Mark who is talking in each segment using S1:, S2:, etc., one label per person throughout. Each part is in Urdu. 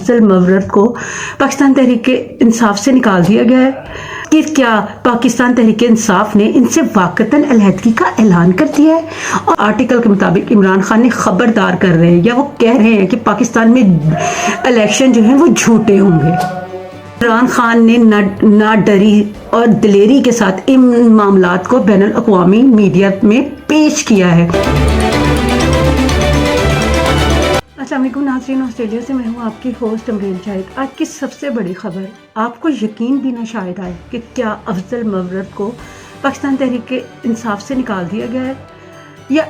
S1: افضل مورد کو پاکستان تحریک انصاف سے نکال دیا گیا ہے کہ کیا پاکستان تحریک انصاف نے ان سے واقعتاً علیحدگی کا اعلان کر دیا ہے؟ اور آرٹیکل کے مطابق عمران خان نے خبردار کر رہے ہیں یا وہ کہہ رہے ہیں کہ پاکستان میں الیکشن جو ہیں وہ جھوٹے ہوں گے۔ عمران خان نے نہ ڈری اور دلیری کے ساتھ ان معاملات کو بین الاقوامی میڈیا میں پیش کیا ہے۔ السلام علیکم ناظرین، آسٹریلیا سے میں ہوں آپ کی ہوسٹ امریل شاہد۔ آج کی سب سے بڑی خبر، آپ کو یقین بھی نہ شاید آئے کہ کیا افضل مورد کو پاکستان تحریک انصاف سے نکال دیا گیا ہے، یا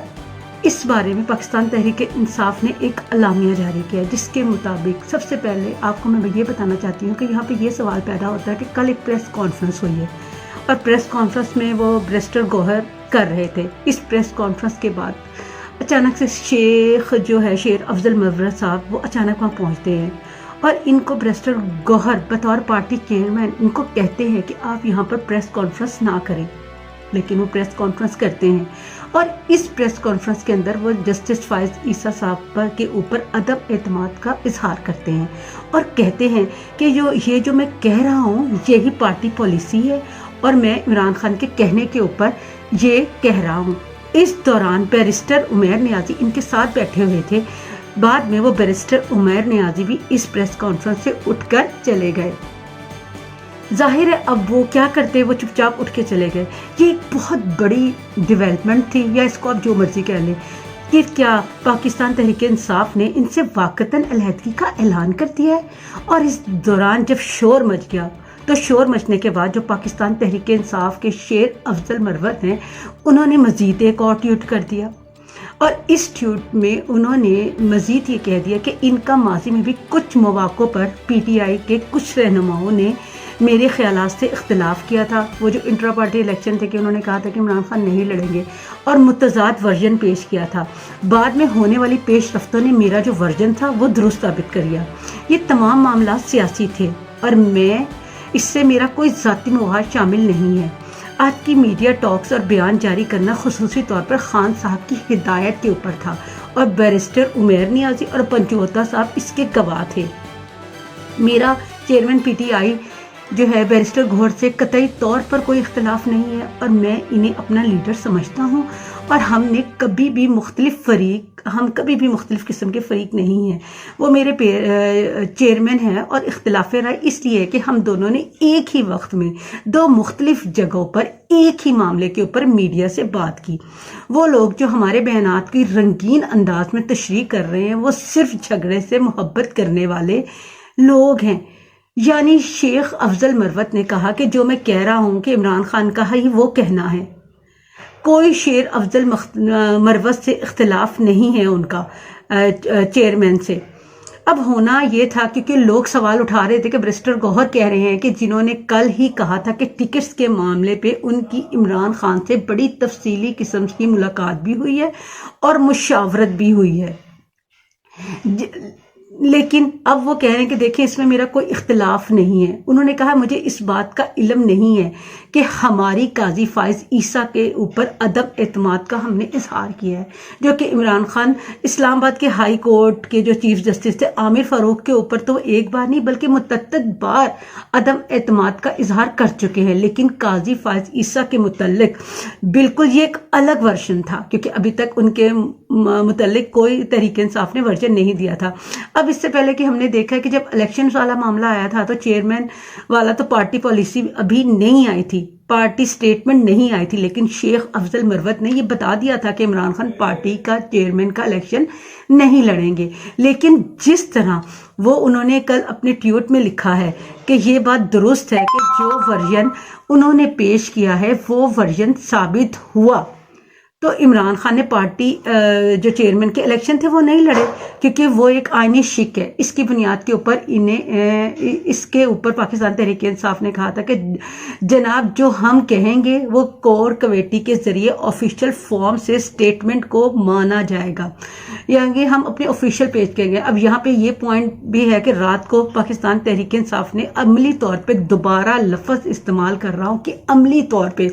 S1: اس بارے میں پاکستان تحریک انصاف نے ایک اعلامیہ جاری کیا ہے جس کے مطابق سب سے پہلے آپ کو میں یہ بتانا چاہتی ہوں کہ یہاں پہ یہ سوال پیدا ہوتا ہے کہ کل ایک پریس کانفرنس ہوئی ہے اور پریس کانفرنس میں وہ بیرسٹر گوہر کر رہے تھے۔ اس پریس کانفرنس کے بعد اچانک سے شیخ جو ہے شیر افضل مورد صاحب وہ اچانک وہاں پہنچتے ہیں اور ان کو بیرسٹر گوہر بطور پارٹی چیئرمین ان کو کہتے ہیں کہ آپ یہاں پر پریس کانفرنس نہ کریں، لیکن وہ پریس کانفرنس کرتے ہیں اور اس پریس کانفرنس کے اندر وہ جسٹس فائز عیسیٰ صاحب پر کے اوپر عدم اعتماد کا اظہار کرتے ہیں اور کہتے ہیں کہ یہ جو میں کہہ رہا ہوں یہی پارٹی پالیسی ہے اور میں عمران خان کے کہنے کے اوپر یہ کہہ رہا ہوں۔ اس دوران بیرسٹر عمیر نیازی ان کے ساتھ بیٹھے ہوئے تھے۔ بعد میں وہ بیرسٹر عمیر نیازی بھی اس پریس کانفرنس سے اٹھ کر چلے گئے۔ ظاہر ہے اب وہ کیا کرتے، وہ چپ چاپ اٹھ کے چلے گئے۔ یہ ایک بہت بڑی ڈیولپمنٹ تھی، یا اس کو آپ جو مرضی کہہ لیں، کہ کیا پاکستان تحریک انصاف نے ان سے واقعتاً علیحدگی کا اعلان کر دیا ہے۔ اور اس دوران جب شور مچ گیا تو شور مچنے کے بعد جو پاکستان تحریک انصاف کے شیر افضل مورد ہیں انہوں نے مزید ایک اور ٹویٹ کر دیا اور اس ٹویٹ میں انہوں نے مزید یہ کہہ دیا کہ ان کا ماضی میں بھی کچھ مواقع پر پی ٹی آئی کے کچھ رہنماؤں نے میرے خیالات سے اختلاف کیا تھا۔ وہ جو انٹرا پارٹی الیکشن تھے کہ انہوں نے کہا تھا کہ عمران خان نہیں لڑیں گے اور متضاد ورژن پیش کیا تھا۔ بعد میں ہونے والی پیش رفتوں نے میرا جو ورژن تھا وہ درست ثابت کر دیا۔ یہ تمام معاملات سیاسی تھے اور میں اس سے میرا کوئی ذاتی مفاد شامل نہیں ہے۔ آج کی میڈیا ٹاکس اور بیان جاری کرنا خصوصی طور پر خان صاحب کی ہدایت کے اوپر تھا اور بیرسٹر عمیر نیازی اور پنجوتا صاحب اس کے گواہ تھے۔ میرا چیئرمین پی ٹی آئی جو ہے بیرسٹر گوہر سے قطعی طور پر کوئی اختلاف نہیں ہے اور میں انہیں اپنا لیڈر سمجھتا ہوں اور ہم کبھی بھی مختلف قسم کے فریق نہیں ہیں۔ وہ میرے چیئرمین ہیں اور اختلاف رائے اس لیے ہے کہ ہم دونوں نے ایک ہی وقت میں دو مختلف جگہوں پر ایک ہی معاملے کے اوپر میڈیا سے بات کی۔ وہ لوگ جو ہمارے بیانات کی رنگین انداز میں تشریح کر رہے ہیں وہ صرف جھگڑے سے محبت کرنے والے لوگ ہیں۔ یعنی شیخ افضل مورد نے کہا کہ جو میں کہہ رہا ہوں کہ عمران خان کا ہی وہ کہنا ہے۔ کوئی شیر افضل مورد سے اختلاف نہیں ہے ان کا چیئرمین سے۔ اب ہونا یہ تھا کیونکہ لوگ سوال اٹھا رہے تھے کہ بیرسٹر گوہر کہہ رہے ہیں کہ جنہوں نے کل ہی کہا تھا کہ ٹکٹس کے معاملے پہ ان کی عمران خان سے بڑی تفصیلی قسم کی ملاقات بھی ہوئی ہے اور مشاورت بھی ہوئی ہے، لیکن اب وہ کہہ رہے ہیں کہ دیکھیں اس میں میرا کوئی اختلاف نہیں ہے۔ انہوں نے کہا مجھے اس بات کا علم نہیں ہے کہ ہماری قاضی فائز عیسیٰ کے اوپر عدم اعتماد کا ہم نے اظہار کیا ہے، جو کہ عمران خان اسلام آباد کے ہائی کورٹ کے جو چیف جسٹس تھے عامر فاروق کے اوپر تو ایک بار نہیں بلکہ متعدد بار عدم اعتماد کا اظہار کر چکے ہیں، لیکن قاضی فائز عیسیٰ کے متعلق بالکل یہ ایک الگ ورژن تھا کیونکہ ابھی تک ان کے متعلق کوئی تحریک انصاف نے ورژن نہیں دیا تھا۔ اب اس سے پہلے کہ ہم نے دیکھا کہ جب الیکشن والا معاملہ آیا تھا تو چیئرمین والا تو پارٹی پالیسی ابھی نہیں آئی تھی، پارٹی سٹیٹمنٹ نہیں آئی تھی، لیکن شیخ افضل مورد نے یہ بتا دیا تھا کہ عمران خان پارٹی کا چیئرمین کا الیکشن نہیں لڑیں گے۔ لیکن جس طرح وہ انہوں نے کل اپنے ٹویٹ میں لکھا ہے کہ یہ بات درست ہے کہ جو ورژن انہوں نے پیش کیا ہے وہ ورژن ثابت ہوا، تو عمران خان نے پارٹی جو چیئرمین کے الیکشن تھے وہ نہیں لڑے کیونکہ وہ ایک آئینی شک ہے۔ اس کی بنیاد کے اوپر اس کے اوپر پاکستان تحریک انصاف نے کہا تھا کہ جناب جو ہم کہیں گے وہ کور کمیٹی کے ذریعے آفیشیل فارم سے سٹیٹمنٹ کو مانا جائے گا، یعنی ہم اپنے آفیشیل پیج کریں گے۔ اب یہاں پہ یہ پوائنٹ بھی ہے کہ رات کو پاکستان تحریک انصاف نے عملی طور پہ دوبارہ لفظ استعمال کر رہا ہوں کہ عملی طور پہ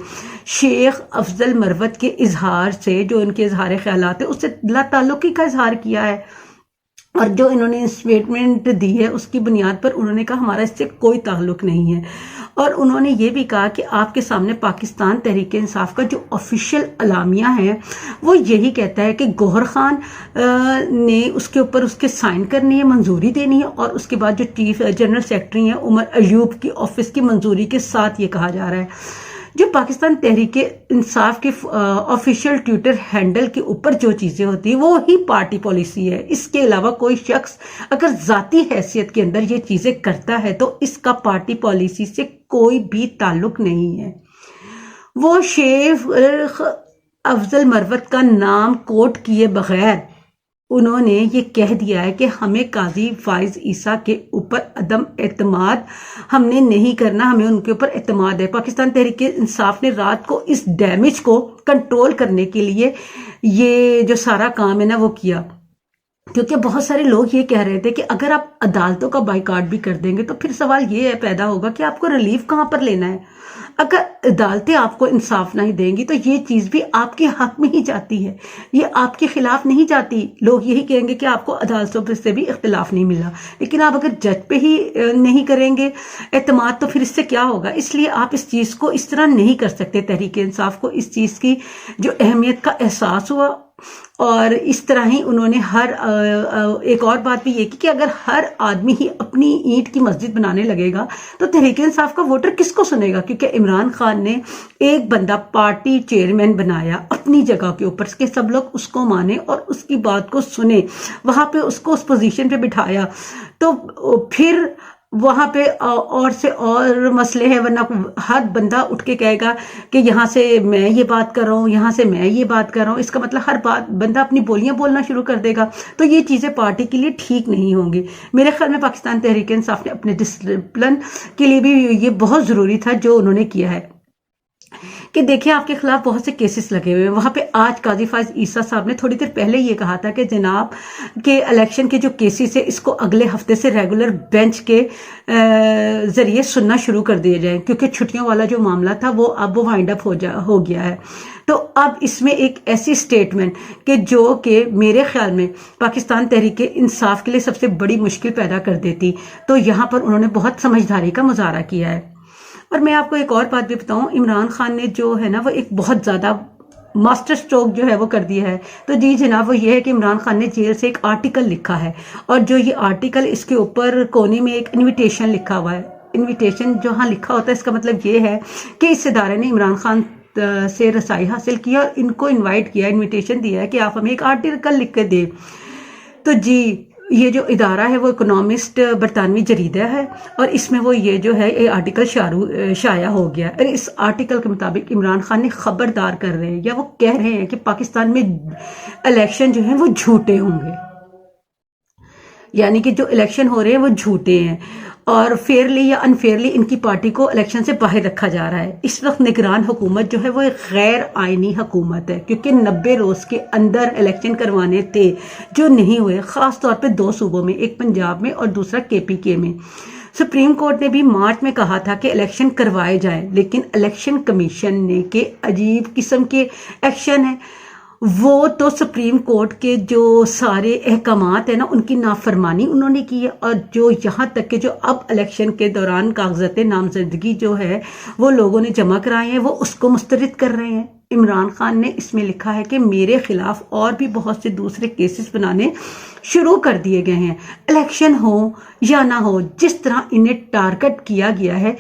S1: شیخ افضل مورد کے اظہار سے جو ان کے اظہار خیالات ہیں اس سے لا تعلقی کا اظہار کیا ہے اور جو انہوں نے اسٹیٹمنٹ دی ہے اس کی بنیاد پر انہوں نے کہا ہمارا اس سے کوئی تعلق نہیں ہے، اور انہوں نے یہ بھی کہا کہ آپ کے سامنے پاکستان تحریک انصاف کا جو آفیشیل اعلامیہ ہے وہ یہی کہتا ہے کہ گوہر خان نے اس کے اوپر اس کے سائن کرنی ہے، منظوری دینی ہے، اور اس کے بعد جو چیف جنرل سیکرٹری ہیں عمر ایوب کی آفس کی منظوری کے ساتھ یہ کہا جا رہا ہے۔ جو پاکستان تحریک انصاف کے آفیشیل ٹویٹر ہینڈل کے اوپر جو چیزیں ہوتی ہیں وہ ہی پارٹی پالیسی ہے، اس کے علاوہ کوئی شخص اگر ذاتی حیثیت کے اندر یہ چیزیں کرتا ہے تو اس کا پارٹی پالیسی سے کوئی بھی تعلق نہیں ہے۔ وہ شیخ افضل مروت کا نام کوٹ کیے بغیر انہوں نے یہ کہہ دیا ہے کہ ہمیں قاضی فائز عیسیٰ کے اوپر عدم اعتماد ہم نے نہیں کرنا، ہمیں ان کے اوپر اعتماد ہے۔ پاکستان تحریک انصاف نے رات کو اس ڈیمیج کو کنٹرول کرنے کے لیے یہ جو سارا کام ہے نا وہ کیا، کیونکہ بہت سارے لوگ یہ کہہ رہے تھے کہ اگر آپ عدالتوں کا بائیکاٹ بھی کر دیں گے تو پھر سوال یہ پیدا ہوگا کہ آپ کو ریلیف کہاں پر لینا ہے۔ اگر عدالتیں آپ کو انصاف نہیں دیں گی تو یہ چیز بھی آپ کے حق میں ہی جاتی ہے، یہ آپ کے خلاف نہیں جاتی۔ لوگ یہی کہیں گے کہ آپ کو عدالتوں سے بھی اختلاف نہیں ملا، لیکن آپ اگر جج پہ ہی نہیں کریں گے اعتماد تو پھر اس سے کیا ہوگا؟ اس لیے آپ اس چیز کو اس طرح نہیں کر سکتے۔ تحریک انصاف کو اس چیز کی جو اہمیت کا احساس ہوا، اور اس طرح ہی انہوں نے ایک اور بات بھی یہ کی کہ اگر ہر آدمی ہی اپنی اینٹ کی مسجد بنانے لگے گا تو تحریک انصاف کا ووٹر کس کو سنے گا؟ کیونکہ عمران خان نے ایک بندہ پارٹی چیئرمین بنایا اپنی جگہ کے اوپر کہ سب لوگ اس کو مانے اور اس کی بات کو سنے، وہاں پہ اس کو اس پوزیشن پہ بٹھایا، تو پھر وہاں پہ اور سے اور مسئلے ہیں، ورنہ ہر بندہ اٹھ کے کہے گا کہ یہاں سے میں یہ بات کر رہا ہوں، یہاں سے میں یہ بات کر رہا ہوں، اس کا مطلب ہر بندہ اپنی بولیاں بولنا شروع کر دے گا، تو یہ چیزیں پارٹی کے لیے ٹھیک نہیں ہوں گی۔ میرے خیال میں پاکستان تحریک انصاف نے اپنے ڈسپلن کے لیے بھی یہ بہت ضروری تھا جو انہوں نے کیا ہے کہ دیکھیں آپ کے خلاف بہت سے کیسز لگے ہوئے ہیں۔ وہاں پہ آج قاضی فائز عیسیٰ صاحب نے تھوڑی دیر پہلے یہ کہا تھا کہ جناب کہ الیکشن کے جو کیسز ہیں اس کو اگلے ہفتے سے ریگولر بینچ کے ذریعے سننا شروع کر دیے جائیں، کیونکہ چھٹیوں والا جو معاملہ تھا وہ اب وائنڈ اپ ہو گیا ہے۔ تو اب اس میں ایک ایسی سٹیٹمنٹ کہ جو کہ میرے خیال میں پاکستان تحریک انصاف کے لیے سب سے بڑی مشکل پیدا کر دیتی، تو یہاں پر انہوں نے بہت سمجھداری کا مظاہرہ کیا ہے۔ اور میں آپ کو ایک اور بات بھی بتاؤں، عمران خان نے جو ہے نا وہ ایک بہت زیادہ ماسٹر سٹروک جو ہے وہ کر دیا ہے، تو جی جناب وہ یہ ہے کہ عمران خان نے جیل سے ایک آرٹیکل لکھا ہے، اور جو یہ آرٹیکل اس کے اوپر کونے میں ایک انویٹیشن لکھا ہوا ہے۔ انویٹیشن جو ہاں لکھا ہوتا ہے اس کا مطلب یہ ہے کہ اس ادارے نے عمران خان سے رسائی حاصل کیا اور ان کو انوائٹ کیا، انویٹیشن دیا ہے کہ آپ ہمیں ایک آرٹیکل لکھ کے دیں۔ تو جی یہ جو ادارہ ہے وہ اکنامسٹ برطانوی جریدہ ہے، اور اس میں وہ یہ جو ہے یہ آرٹیکل شائع ہو گیا، اور اس آرٹیکل کے مطابق عمران خان نے خبردار کر رہے ہیں یا وہ کہہ رہے ہیں کہ پاکستان میں الیکشن جو ہیں وہ جھوٹے ہوں گے، یعنی کہ جو الیکشن ہو رہے ہیں وہ جھوٹے ہیں، اور فیئرلی یا انفیئرلی ان کی پارٹی کو الیکشن سے باہر رکھا جا رہا ہے۔ اس وقت نگران حکومت جو ہے وہ ایک غیر آئینی حکومت ہے، کیونکہ 90 روز کے اندر الیکشن کروانے تھے جو نہیں ہوئے، خاص طور پہ 2 صوبوں میں، ایک پنجاب میں اور دوسرا KPK میں۔ سپریم کورٹ نے بھی مارچ میں کہا تھا کہ الیکشن کروائے جائیں، لیکن الیکشن کمیشن نے کہ عجیب قسم کے ایکشن ہیں، وہ تو سپریم کورٹ کے جو سارے احکامات ہیں نا ان کی نافرمانی انہوں نے کی ہے، اور جو یہاں تک کہ جو اب الیکشن کے دوران کاغذات نامزدگی جو ہے وہ لوگوں نے جمع کرائے ہیں وہ اس کو مسترد کر رہے ہیں۔ عمران خان نے اس میں لکھا ہے کہ میرے خلاف اور بھی بہت سے دوسرے کیسز بنانے شروع کر دیے گئے ہیں، الیکشن ہو یا نہ ہو، جس طرح انہیں ٹارگٹ کیا گیا ہے۔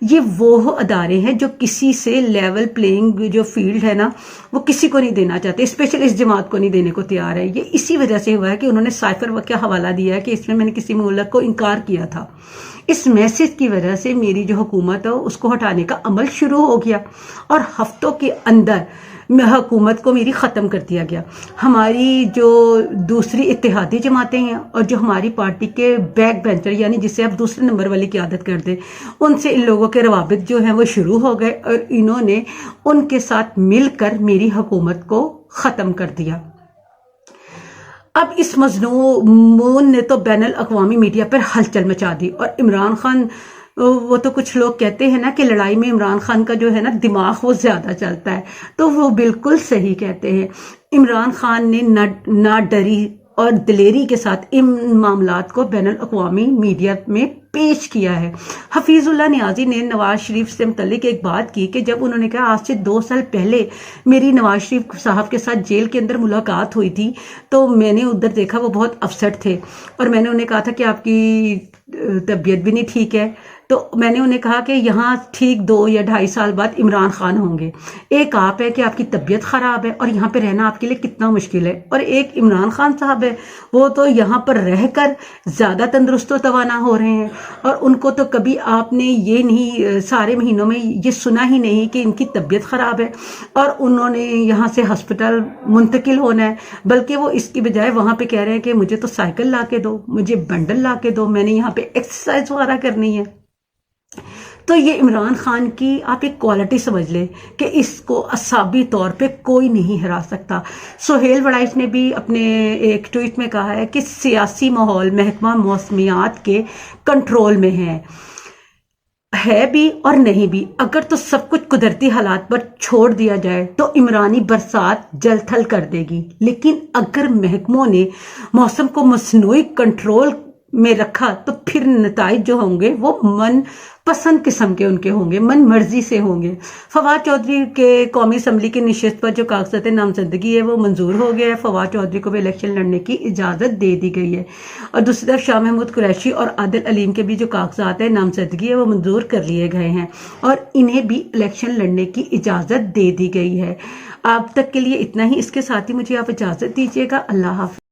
S1: یہ وہ ادارے ہیں جو کسی سے لیول پلینگ جو فیلڈ ہے نا وہ کسی کو نہیں دینا چاہتے، اسپیشل اس جماعت کو نہیں دینے کو تیار ہے۔ یہ اسی وجہ سے ہوا ہے کہ انہوں نے سائفر وقت کا حوالہ دیا ہے کہ اس میں نے کسی ملک کو انکار کیا تھا، اس میسج کی وجہ سے میری جو حکومت ہے اس کو ہٹانے کا عمل شروع ہو گیا، اور ہفتوں کے اندر حکومت کو میری ختم کر دیا گیا۔ ہماری جو دوسری اتحادی جماعتیں ہیں اور جو ہماری پارٹی کے بیک بینچر یعنی جسے اب دوسرے نمبر والی قیادت کر دیں، ان سے ان لوگوں کے روابط جو ہیں وہ شروع ہو گئے، اور انہوں نے ان کے ساتھ مل کر میری حکومت کو ختم کر دیا۔ اب اس مضمون نے تو بین الاقوامی میڈیا پر ہلچل مچا دی، اور عمران خان وہ تو کچھ لوگ کہتے ہیں نا کہ لڑائی میں عمران خان کا جو ہے نا دماغ وہ زیادہ چلتا ہے، تو وہ بالکل صحیح کہتے ہیں۔ عمران خان نے نہ ڈری اور دلیری کے ساتھ ان معاملات کو بین الاقوامی میڈیا میں پیش کیا ہے۔ حفیظ اللہ نیازی نے نواز شریف سے متعلق ایک بات کی کہ جب انہوں نے کہا آج سے 2 سال پہلے میری نواز شریف صاحب کے ساتھ جیل کے اندر ملاقات ہوئی تھی تو میں نے ادھر دیکھا وہ بہت اپسٹ تھے، اور میں نے انہیں کہا تھا کہ آپ کی طبیعت بھی نہیں ٹھیک ہے، تو میں نے انہیں کہا کہ یہاں ٹھیک 2 یا 2.5 سال بعد عمران خان ہوں گے، ایک آپ ہے کہ آپ کی طبیعت خراب ہے اور یہاں پہ رہنا آپ کے لیے کتنا مشکل ہے، اور ایک عمران خان صاحب ہے وہ تو یہاں پر رہ کر زیادہ تندرست و توانا ہو رہے ہیں، اور ان کو تو کبھی آپ نے یہ نہیں سارے مہینوں میں یہ سنا ہی نہیں کہ ان کی طبیعت خراب ہے اور انہوں نے یہاں سے ہسپتال منتقل ہونا ہے، بلکہ وہ اس کی بجائے وہاں پہ کہہ رہے ہیں کہ مجھے تو سائیکل لا کے دو، مجھے بنڈل لا کے دو، میں نے یہاں پہ ایکسرسائز وغیرہ کرنی ہے۔ تو یہ عمران خان کی آپ ایک کوالٹی سمجھ لیں کہ اس کو اعصابی طور پہ کوئی نہیں ہرا سکتا۔ سہیل وڑائچ نے بھی اپنے ایک ٹویٹ میں کہا ہے کہ سیاسی ماحول محکمہ موسمیات کے کنٹرول میں ہے بھی اور نہیں بھی، اگر تو سب کچھ قدرتی حالات پر چھوڑ دیا جائے تو عمرانی برسات جل تھل کر دے گی، لیکن اگر محکموں نے موسم کو مصنوعی کنٹرول میں رکھا تو پھر نتائج جو ہوں گے وہ من پسند قسم کے ان کے ہوں گے، من مرضی سے ہوں گے۔ فواد چودھری کے قومی اسمبلی کی نشست پر جو کاغذات نامزدگی ہے وہ منظور ہو گیا ہے، فواد چودھری کو بھی الیکشن لڑنے کی اجازت دے دی گئی ہے، اور دوسری طرف شاہ محمود قریشی اور عادل علیم کے بھی جو کاغذات ہیں نامزدگی ہے وہ منظور کر لیے گئے ہیں اور انہیں بھی الیکشن لڑنے کی اجازت دے دی گئی ہے۔ اب تک کے لیے اتنا ہی، اس کے ساتھ ہی مجھے آپ اجازت دیجیے گا۔ اللہ حافظ۔